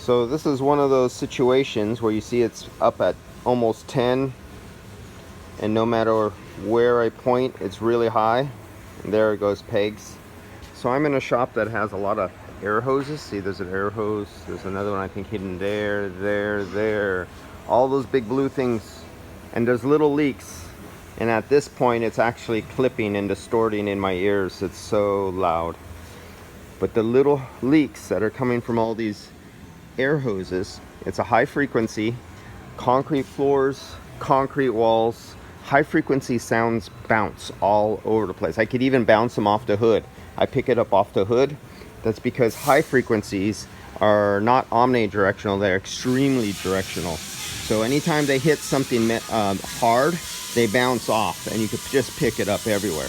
So this is one of those situations where you see it's up at almost 10, and no matter where I point, it's really high. And there it goes, pegs. So I'm in a shop that has a lot of air hoses. See, there's an air hose. There's another one I think hidden there, there. All those big blue things. And there's little leaks. And at this point, it's actually clipping and distorting in my ears. It's so loud. But the little leaks that are coming from all these air hoses, it's a high frequency, concrete floors, concrete walls, high frequency sounds bounce all over the place. I could even bounce them off the hood. I pick it up off the hood. That's because high frequencies are not omnidirectional, they're extremely directional. So anytime they hit something hard, they bounce off, and you could just pick it up everywhere.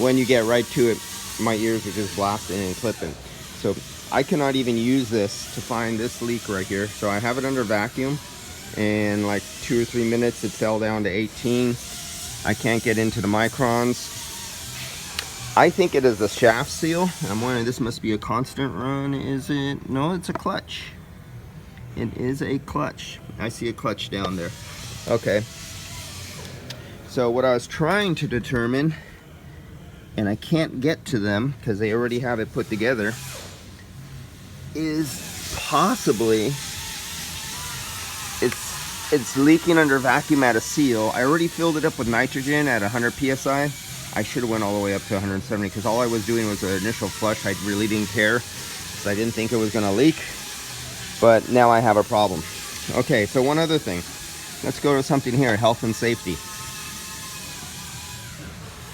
When you get right to it, my ears are just blasting and clipping. So I cannot even use this to find this leak right here. So I have it under vacuum, and like 2 or 3 minutes it fell down to 18. I can't get into the microns. I think it is a shaft seal. I'm wondering, this must be a constant run, is it? No, it's a clutch. It is a clutch. I see a clutch down there. Okay. So what I was trying to determine, and I can't get to them because they already have it put together, is possibly it's leaking under vacuum at a seal. I already filled it up with nitrogen at 100 psi. I should have went all the way up to 170 because all I was doing was the initial flush. I really didn't care because I didn't think it was going to leak. But now I have a problem. Okay, so one other thing. Let's go to something here, health and safety.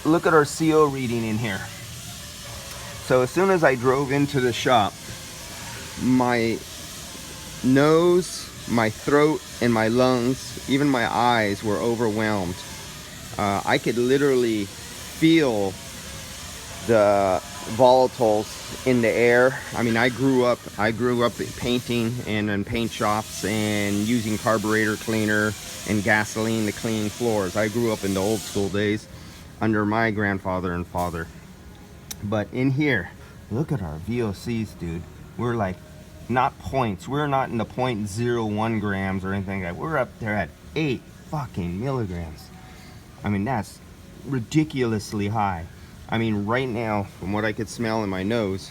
Look at our CO reading in here. So as soon as I drove into the shop, my nose, my throat, and my lungs, even my eyes were overwhelmed. I could literally feel the volatiles in the air. I mean, I grew up painting and in paint shops and using carburetor cleaner and gasoline to clean floors. I grew up in the old school days under my grandfather and father. But in here, look at our VOCs, dude. We're like, not points. We're not in the 0.01 grams or anything like that. We're up there at 8 fucking milligrams. I mean, that's ridiculously high. I mean, right now, from what I could smell in my nose,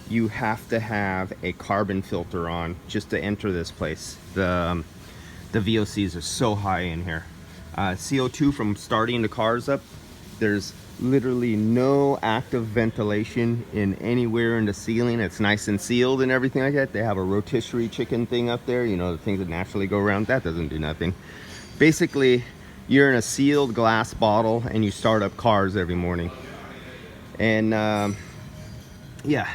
you have to have a carbon filter on just to enter this place. The VOCs are so high in here. CO2 from starting the cars up, there's literally no active ventilation in anywhere in the ceiling. It's nice and sealed and everything like that. They have a rotisserie chicken thing up there, you know, the things that naturally go around. That doesn't do nothing. Basically, you're in a sealed glass bottle and you start up cars every morning. And yeah,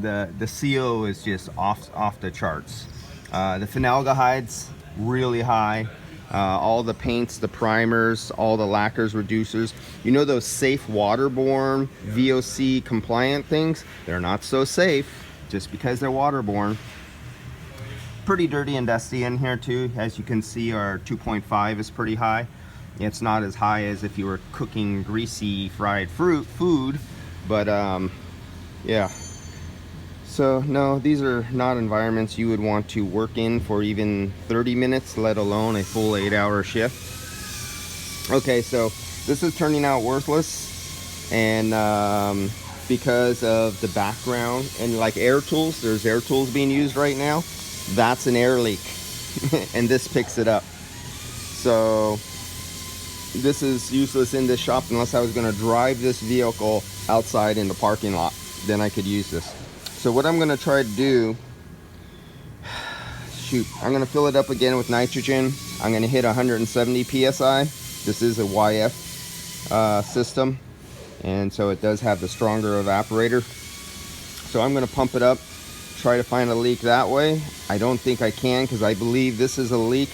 the CO is just off the charts. The phenaldehyde's really high. All the paints, the primers, all the lacquers, reducers, you know, those safe waterborne VOC compliant things, they're not so safe just because they're waterborne. Pretty dirty and dusty in here too. As you can see, our 2.5 is pretty high. It's not as high as if you were cooking greasy fried food, but yeah. So no, these are not environments you would want to work in for even 30 minutes, let alone a full 8-hour shift. Okay, so this is turning out worthless, and because of the background and like air tools, there's air tools being used right now. That's an air leak, and this picks it up. So this is useless in this shop unless I was going to drive this vehicle outside in the parking lot. Then I could use this. So what I'm going to try to do, I'm going to fill it up again with nitrogen. I'm going to hit 170 psi. This is a YF system, and so it does have the stronger evaporator. So I'm going to pump it up, try to find a leak that way. I don't think I can, because I believe this is a leak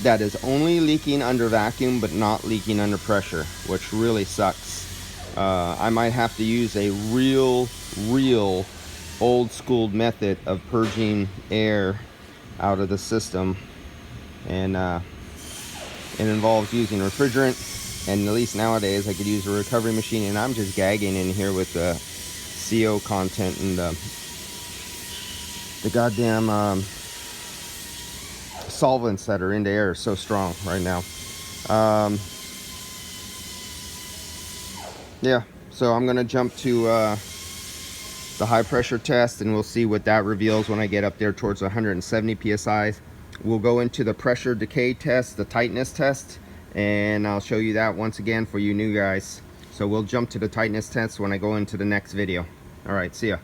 that is only leaking under vacuum but not leaking under pressure, which really sucks. I might have to use a real old school method of purging air out of the system, and it involves using refrigerant, and at least nowadays I could use a recovery machine, and I'm just gagging in here with the CO content and the the goddamn solvents that are in the air are so strong right now. Yeah, so I'm gonna jump to the high pressure test, and we'll see what that reveals when I get up there towards 170 psi. We'll go into the pressure decay test, the tightness test, and I'll show you that once again for you new guys. So we'll jump to the tightness test when I go into the next video. All right, see ya.